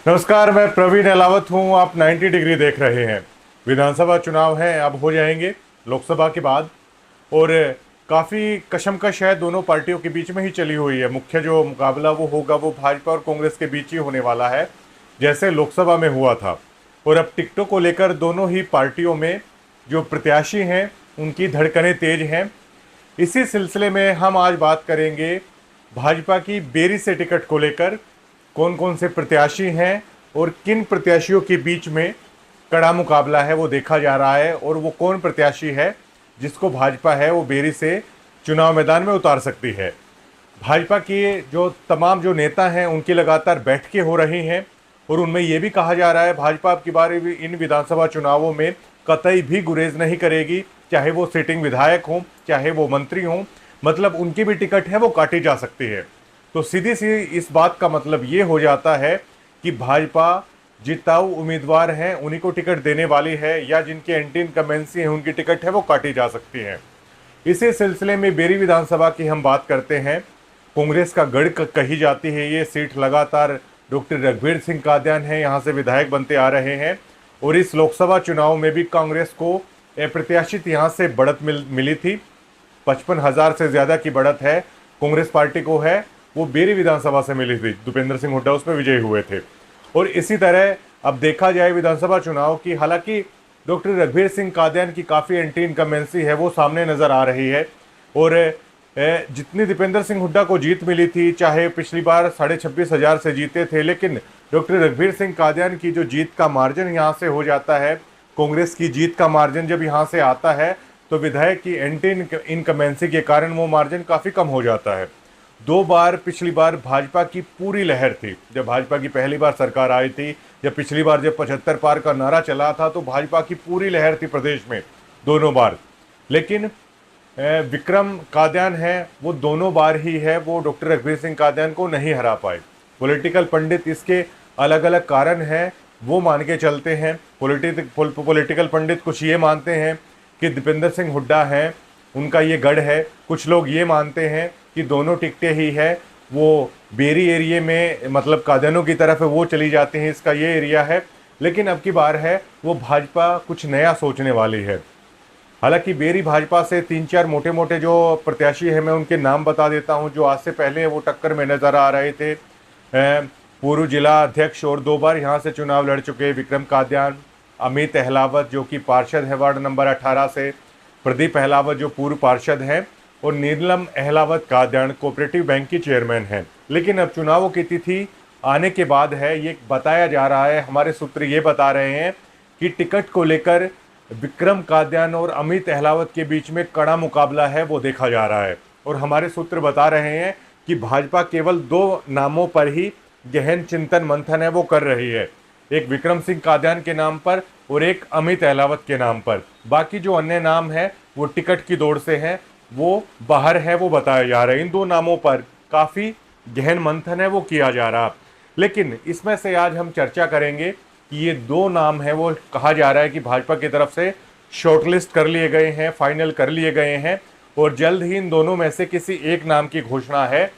नमस्कार, मैं प्रवीण अहलावत हूं। आप 90 डिग्री देख रहे हैं। विधानसभा चुनाव हैं, अब हो जाएंगे लोकसभा के बाद। और काफ़ी कशमकश है, दोनों पार्टियों के बीच में ही चली हुई है। मुख्य जो मुकाबला वो होगा वो भाजपा और कांग्रेस के बीच ही होने वाला है, जैसे लोकसभा में हुआ था। और अब टिकटों को लेकर दोनों ही पार्टियों में जो प्रत्याशी हैं उनकी धड़कनें तेज हैं। इसी सिलसिले में हम आज बात करेंगे भाजपा की बेरी से टिकट को लेकर। कौन कौन से प्रत्याशी हैं और किन प्रत्याशियों के बीच में कड़ा मुकाबला है वो देखा जा रहा है, और वो कौन प्रत्याशी है जिसको भाजपा है वो बेरी से चुनाव मैदान में उतार सकती है। भाजपा के जो तमाम जो नेता हैं उनकी लगातार बैठकें हो रही हैं, और उनमें ये भी कहा जा रहा है भाजपा अब की बार इन विधानसभा चुनावों में कतई भी गुरेज नहीं करेगी, चाहे वो सिटिंग विधायक हों चाहे वो मंत्री हों। मतलब उनकी भी टिकट है वो काटी जा सकती है। तो सीधी सी इस बात का मतलब ये हो जाता है कि भाजपा जिताऊ उम्मीदवार हैं उन्हीं को टिकट देने वाली है, या जिनके एंटी इनकम्बेंसी है उनकी टिकट है वो काटी जा सकती है। इसी सिलसिले में बेरी विधानसभा की हम बात करते हैं। कांग्रेस का गढ़ कही जाती है ये सीट। लगातार डॉक्टर रघुवीर सिंह कादियान है यहाँ से विधायक बनते आ रहे हैं, और इस लोकसभा चुनाव में भी कांग्रेस को अप्रत्याशित यहाँ से बढ़त मिली थी। 55,000 से ज़्यादा की बढ़त है कांग्रेस पार्टी को है, वो बेरी विधानसभा से मिली थी। दीपेंद्र सिंह हुड्डा उसमें विजयी हुए थे। और इसी तरह अब देखा जाए विधानसभा चुनाव की, हालांकि डॉक्टर रघुवीर सिंह कादियान की काफ़ी एंटी इनकम्बेंसी है वो सामने नज़र आ रही है। और जितनी दीपेंद्र सिंह हुड्डा को जीत मिली थी, चाहे पिछली बार 26,500 से जीते थे, लेकिन डॉक्टर रघुवीर सिंह कादियान की जो जीत का मार्जिन यहाँ से हो जाता है, कांग्रेस की जीत का मार्जिन जब यहाँ से आता है तो विधायक की एंटी इनकम्बेंसी के कारण वो मार्जिन काफ़ी कम हो जाता है। 2 बार पिछली बार भाजपा की पूरी लहर थी, जब भाजपा की पहली बार सरकार आई थी, जब पिछली बार जब 75 पार का नारा चला था तो भाजपा की पूरी लहर थी प्रदेश में दोनों बार। लेकिन विक्रम कादियान है वो दोनों बार ही है वो डॉक्टर रघुवीर सिंह कादियान को नहीं हरा पाए। पॉलिटिकल पंडित इसके अलग अलग कारण हैं वो मान के चलते हैं। पॉलिटिकल पंडित कुछ ये मानते हैं कि दीपेंद्र सिंह हुड्डा हैं उनका ये गढ़ है, कुछ लोग ये मानते हैं कि दोनों टिकटें ही है वो बेरी एरिया में, मतलब कादियानों की तरफ है वो चली जाती हैं, इसका ये एरिया है। लेकिन अब की बार है वो भाजपा कुछ नया सोचने वाली है। हालांकि बेरी भाजपा से 3-4 मोटे मोटे जो प्रत्याशी हैं मैं उनके नाम बता देता हूं जो आज से पहले वो टक्कर में नज़र आ रहे थे। पूर्व जिला अध्यक्ष और 2 बार यहाँ से चुनाव लड़ चुके विक्रम कादियान, अमित अहलावत जो कि पार्षद है वार्ड नंबर 18 से, प्रदीप अहलावत जो पूर्व पार्षद हैं, और नीलम अहलावत कादियान कोऑपरेटिव बैंक की चेयरमैन हैं। लेकिन अब चुनावों की तिथि आने के बाद है ये बताया जा रहा है, हमारे सूत्र ये बता रहे हैं कि टिकट को लेकर विक्रम कादियान और अमित अहलावत के बीच में कड़ा मुकाबला है वो देखा जा रहा है। और हमारे सूत्र बता रहे हैं कि भाजपा केवल 2 नामों पर ही गहन चिंतन मंथन है वो कर रही है, एक विक्रम सिंह कादियान के नाम पर और एक अमित अहलावत के नाम पर। बाकी जो अन्य नाम है वो टिकट की दौड़ से हैं, वो बाहर है वो बताया जा रहा है। इन 2 नामों पर काफ़ी गहन मंथन है वो किया जा रहा। लेकिन इसमें से आज हम चर्चा करेंगे कि ये 2 नाम हैं वो कहा जा रहा है कि भाजपा की तरफ से शॉर्टलिस्ट कर लिए गए हैं, फाइनल कर लिए गए हैं, और जल्द ही इन दोनों में से किसी एक नाम की घोषणा है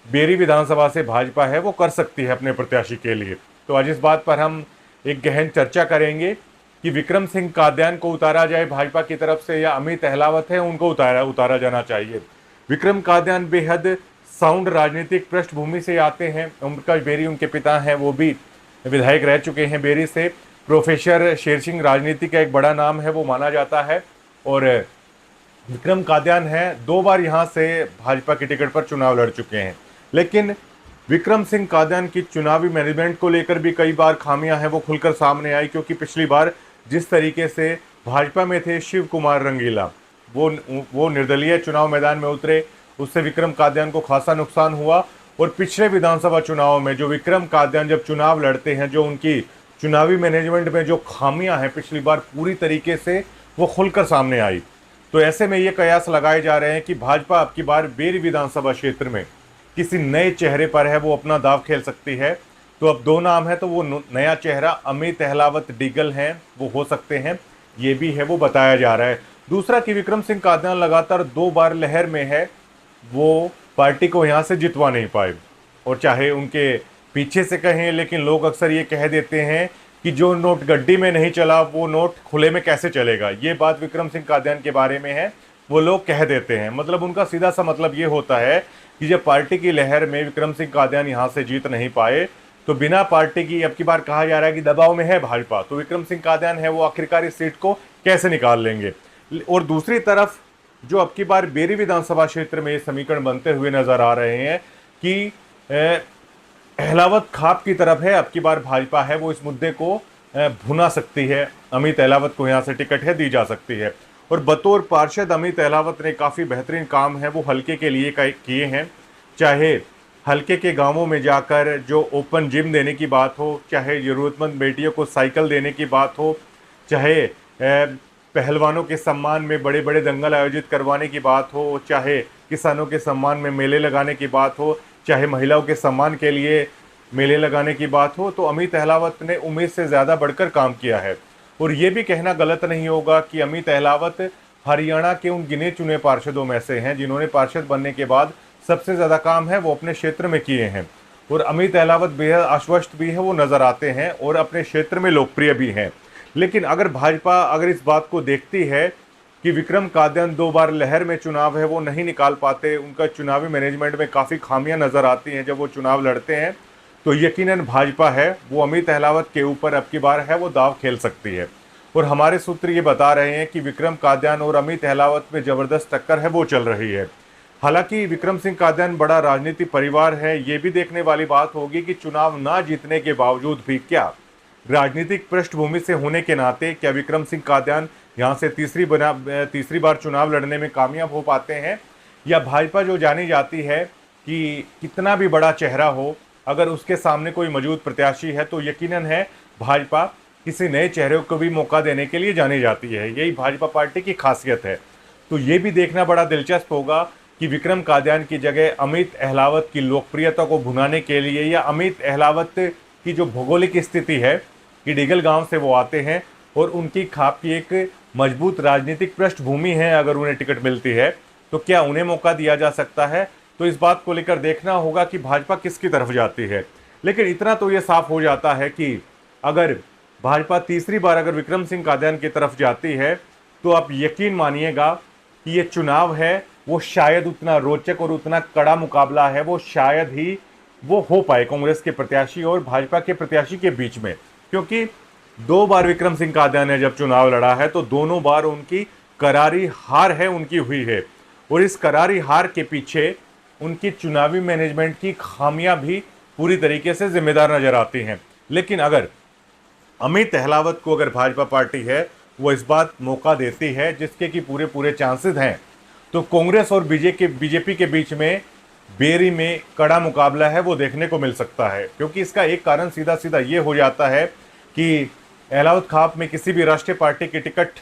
बेरी विधानसभा से भाजपा है वो कर सकती है अपने प्रत्याशी के लिए। तो आज इस बात पर हम एक गहन चर्चा करेंगे कि विक्रम सिंह कादियान को उतारा जाए भाजपा की तरफ से, या अमित अहलावत है उनको उतारा जाना चाहिए। विक्रम कादियान बेहद साउंड राजनीतिक पृष्ठभूमि से आते हैं। उनका बेरी उनके पिता हैं वो भी विधायक रह चुके हैं बेरी से। प्रोफेसर शेर सिंह राजनीति का एक बड़ा नाम है वो माना जाता है। और विक्रम कादियान है 2 बार यहाँ से भाजपा की टिकट पर चुनाव लड़ चुके हैं। लेकिन विक्रम सिंह कादियान की चुनावी मैनेजमेंट को लेकर भी कई बार खामियां हैं वो खुलकर सामने आई, क्योंकि पिछली बार जिस तरीके से भाजपा में थे शिव कुमार रंगीला, वो निर्दलीय चुनाव मैदान में उतरे, उससे विक्रम कादियान को खासा नुकसान हुआ। और पिछले विधानसभा चुनाव में जो विक्रम कादियान जब चुनाव लड़ते हैं, जो उनकी चुनावी मैनेजमेंट में जो खामियां हैं पिछली बार पूरी तरीके से वो खुलकर सामने आई। तो ऐसे में ये कयास लगाए जा रहे हैं कि भाजपा अब की बार बेरी विधानसभा क्षेत्र में किसी नए चेहरे पर है वो अपना दाव खेल सकती है। तो अब 2 नाम है, तो वो नया चेहरा अमित अहलावत डीगल हैं वो हो सकते हैं, ये भी है वो बताया जा रहा है। दूसरा कि विक्रम सिंह कादियान लगातार 2 बार लहर में है, वो पार्टी को यहाँ से जितवा नहीं पाए, और चाहे उनके पीछे से कहें, लेकिन लोग अक्सर ये कह देते हैं कि जो नोट गड्डी में नहीं चला वो नोट खुले में कैसे चलेगा। ये बात विक्रम सिंह कादियान के बारे में है, वो लोग कह देते हैं। मतलब उनका सीधा सा मतलब ये होता है कि जब पार्टी की लहर में विक्रम सिंह कादियान यहाँ से जीत नहीं पाए, तो बिना पार्टी की, अब की बार कहा जा रहा है कि दबाव में है भाजपा, तो विक्रम सिंह कादियान है वो आखिरकार इस सीट को कैसे निकाल लेंगे। और दूसरी तरफ जो अब की बार बेरी विधानसभा क्षेत्र में समीकरण बनते हुए नजर आ रहे हैं कि अहलावत खाप की तरफ है, अब की बार भाजपा है वो इस मुद्दे को भुना सकती है। अमित अहलावत को यहाँ से टिकट है दी जा सकती है। और बतौर पार्षद अमित अहलावत ने काफ़ी बेहतरीन काम है वो हल्के के लिए किए हैं। चाहे हल्के के गांवों में जाकर जो ओपन जिम देने की बात हो, चाहे ज़रूरतमंद बेटियों को साइकिल देने की बात हो, चाहे पहलवानों के सम्मान में बड़े बड़े दंगल आयोजित करवाने की बात हो, चाहे किसानों के सम्मान में मेले लगाने की बात हो, चाहे महिलाओं के सम्मान के लिए मेले लगाने की बात हो, तो अमित अहलावत ने उम्मीद से ज़्यादा बढ़कर काम किया है। और ये भी कहना गलत नहीं होगा कि अमित अहलावत हरियाणा के उन गिने चुने पार्षदों में से हैं जिन्होंने पार्षद बनने के बाद सबसे ज़्यादा काम है वो अपने क्षेत्र में किए हैं। और अमित अहलावत बेहद आश्वस्त भी है, वो नज़र आते हैं और अपने क्षेत्र में लोकप्रिय भी हैं। लेकिन अगर भाजपा अगर इस बात को देखती है कि विक्रम कादियान 2 बार लहर में चुनाव है वो नहीं निकाल पाते, उनका चुनावी मैनेजमेंट में काफ़ी खामियां नज़र आती हैं जब वो चुनाव लड़ते हैं, तो यकीनन भाजपा है वो अमित अहलावत के ऊपर अब की बार है वो दाव खेल सकती है। और हमारे सूत्र ये बता रहे हैं कि विक्रम कादियान और अमित अहलावत में ज़बरदस्त टक्कर है वो चल रही है। हालांकि विक्रम सिंह कादियान बड़ा राजनीतिक परिवार है, ये भी देखने वाली बात होगी कि चुनाव ना जीतने के बावजूद भी क्या राजनीतिक पृष्ठभूमि से होने के नाते क्या विक्रम सिंह कादियान यहाँ से तीसरी बार चुनाव लड़ने में कामयाब हो पाते हैं, या भाजपा जो जानी जाती है कि कितना भी बड़ा चेहरा हो, अगर उसके सामने कोई मौजूद प्रत्याशी है तो यकीनन है भाजपा किसी नए चेहरे को भी मौका देने के लिए जानी जाती है। यही भाजपा पार्टी की खासियत है। तो ये भी देखना बड़ा दिलचस्प होगा कि विक्रम कादियान की जगह अमित अहलावत की लोकप्रियता को भुनाने के लिए, या अमित अहलावत की जो भौगोलिक स्थिति है कि डिगल गांव से वो आते हैं और उनकी खाप की एक मजबूत राजनीतिक पृष्ठभूमि है, अगर उन्हें टिकट मिलती है तो क्या उन्हें मौका दिया जा सकता है। तो इस बात को लेकर देखना होगा कि भाजपा किसकी तरफ जाती है। लेकिन इतना तो ये साफ हो जाता है कि अगर भाजपा तीसरी बार अगर विक्रम सिंह कादियान की तरफ जाती है तो आप यकीन मानिएगा कि ये चुनाव है वो शायद उतना रोचक और उतना कड़ा मुकाबला है वो शायद ही वो हो पाए कांग्रेस के प्रत्याशी और भाजपा के प्रत्याशी के बीच में, क्योंकि 2 बार विक्रम सिंह कादियान ने जब चुनाव लड़ा है तो दोनों बार उनकी करारी हार है उनकी हुई है। और इस करारी हार के पीछे उनकी चुनावी मैनेजमेंट की खामियां भी पूरी तरीके से जिम्मेदार नजर आती हैं। लेकिन अगर अमित अहलावत को अगर भाजपा पार्टी है वो इस बात मौका देती है जिसके कि पूरे चांसेस हैं, तो कांग्रेस और बीजेपी के बीच में बेरी में कड़ा मुकाबला है वो देखने को मिल सकता है। क्योंकि इसका एक कारण सीधा सीधा ये हो जाता है कि अहलावत खाप में किसी भी राष्ट्रीय पार्टी की टिकट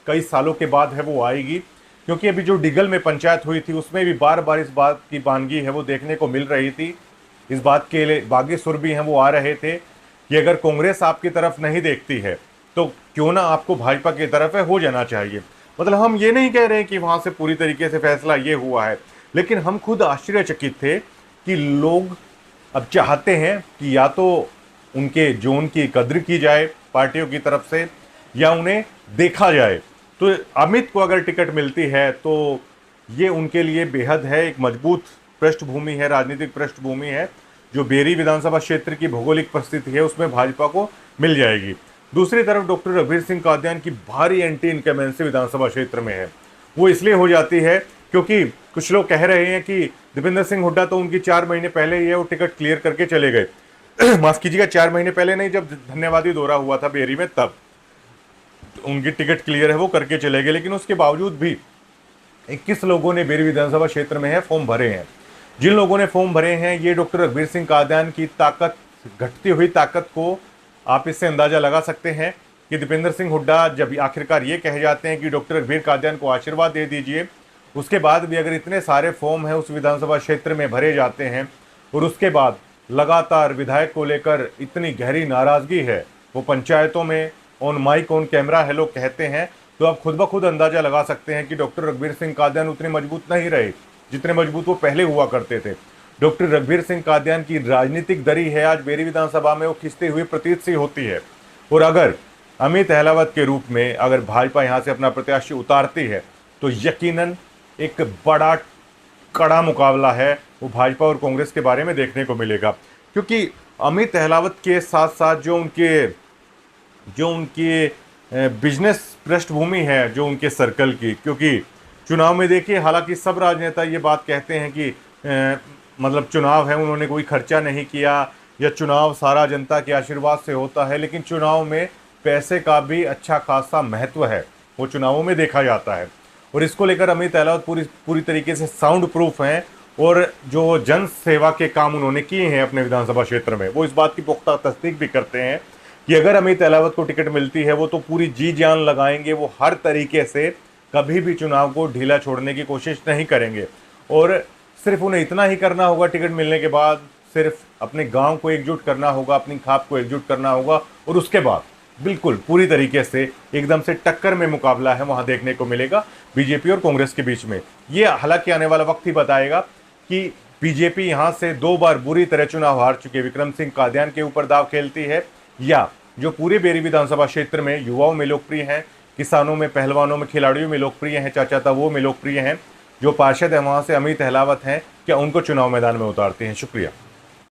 कई सालों के बाद है वो आएगी, क्योंकि अभी जो डिगल में पंचायत हुई थी उसमें भी बार बार इस बात की बानगी है वो देखने को मिल रही थी। इस बात के लिए बागी सुर भी हैं वो आ रहे थे कि अगर कांग्रेस आपकी तरफ नहीं देखती है तो क्यों ना आपको भाजपा की तरफ है हो जाना चाहिए। मतलब हम ये नहीं कह रहे हैं कि वहाँ से पूरी तरीके से फैसला ये हुआ है, लेकिन हम खुद आश्चर्यचकित थे कि लोग अब चाहते हैं कि या तो उनके जोन की कद्र की जाए पार्टियों की तरफ से या उन्हें देखा जाए। तो अमित को अगर टिकट मिलती है तो ये उनके लिए बेहद है एक मजबूत पृष्ठभूमि है, राजनीतिक पृष्ठभूमि है जो बेरी विधानसभा क्षेत्र की भौगोलिक परिस्थिति है उसमें भाजपा को मिल जाएगी। दूसरी तरफ डॉक्टर रघुवीर सिंह कादियान की भारी एंटी इनकमेंसी विधानसभा क्षेत्र में है, वो इसलिए हो जाती है क्योंकि कुछ लोग कह रहे हैं कि दीपेंद्र सिंह हुड्डा तो उनकी 4 महीने पहले ही है वो टिकट क्लियर करके चले गए। माफ कीजिएगा, 4 महीने पहले नहीं, जब धन्यवादी दौरा हुआ था बेरी में तब उनकी टिकट क्लियर है वो करके चले गए। लेकिन उसके बावजूद भी 21 लोगों ने बेरी विधानसभा क्षेत्र में है फॉर्म भरे हैं। जिन लोगों ने फॉर्म भरे हैं ये डॉक्टर रघुवीर सिंह कादियान की ताकत, घटती हुई ताकत को आप इससे अंदाजा लगा सकते हैं कि दीपेंद्र सिंह हुड्डा जब आखिरकार ये कह जाते हैं कि डॉक्टर रघुवीर कादियान को आशीर्वाद दे दीजिए, उसके बाद भी अगर इतने सारे फॉर्म हैं उस विधानसभा क्षेत्र में भरे जाते हैं और उसके बाद लगातार विधायक को लेकर इतनी गहरी नाराजगी है, वो पंचायतों में ऑन माइक ऑन कैमरा है लोग कहते हैं, तो आप खुद ब खुद अंदाजा लगा सकते हैं कि डॉक्टर रघुवीर सिंह कादियान उतने मजबूत नहीं रहे जितने मजबूत वो पहले हुआ करते थे। डॉक्टर रघुवीर सिंह कादियान की राजनीतिक दरी है आज बेरी विधानसभा में वो खिंचते हुए प्रतीत सी होती है। और अगर अमित अहलावत के रूप में अगर भाजपा यहाँ से अपना प्रत्याशी उतारती है तो यकीनन एक बड़ा कड़ा मुकाबला है वो भाजपा और कांग्रेस के बारे में देखने को मिलेगा। क्योंकि अमित अहलावत के साथ साथ जो उनकी बिजनेस पृष्ठभूमि है, जो उनके सर्कल की, क्योंकि चुनाव में देखिए हालांकि सब राजनेता ये बात कहते हैं कि मतलब चुनाव है उन्होंने कोई खर्चा नहीं किया या चुनाव सारा जनता के आशीर्वाद से होता है, लेकिन चुनाव में पैसे का भी अच्छा खासा महत्व है, वो चुनावों में देखा जाता है। और इसको लेकर अमित अहलावत पूरी तरीके से साउंड प्रूफ हैं और जो जन सेवा के काम उन्होंने किए हैं अपने विधानसभा क्षेत्र में, वो इस बात की पुख्ता तस्दीक भी करते हैं कि अगर अमित अहलावत को टिकट मिलती है वो तो पूरी जी जान लगाएंगे, वो हर तरीके से कभी भी चुनाव को ढीला छोड़ने की कोशिश नहीं करेंगे। और सिर्फ उन्हें इतना ही करना होगा टिकट मिलने के बाद, सिर्फ अपने गांव को एकजुट करना होगा, अपनी खाप को एकजुट करना होगा और उसके बाद बिल्कुल पूरी तरीके से एकदम से टक्कर में मुकाबला है वहां देखने को मिलेगा बीजेपी और कांग्रेस के बीच में। ये हालांकि आने वाला वक्त ही बताएगा कि बीजेपी यहां से 2 बार बुरी तरह चुनाव हार चुके विक्रम सिंह कादियान के ऊपर दाव खेलती है, या जो पूरे बेरी विधानसभा क्षेत्र में युवाओं में लोकप्रिय हैं, किसानों में, पहलवानों में, खिलाड़ियों में लोकप्रिय हैं, चाचा ताऊओं में लोकप्रिय हैं, जो पार्षद है वहां से अमित अहलावत हैं, क्या उनको चुनाव मैदान में उतारते हैं। शुक्रिया।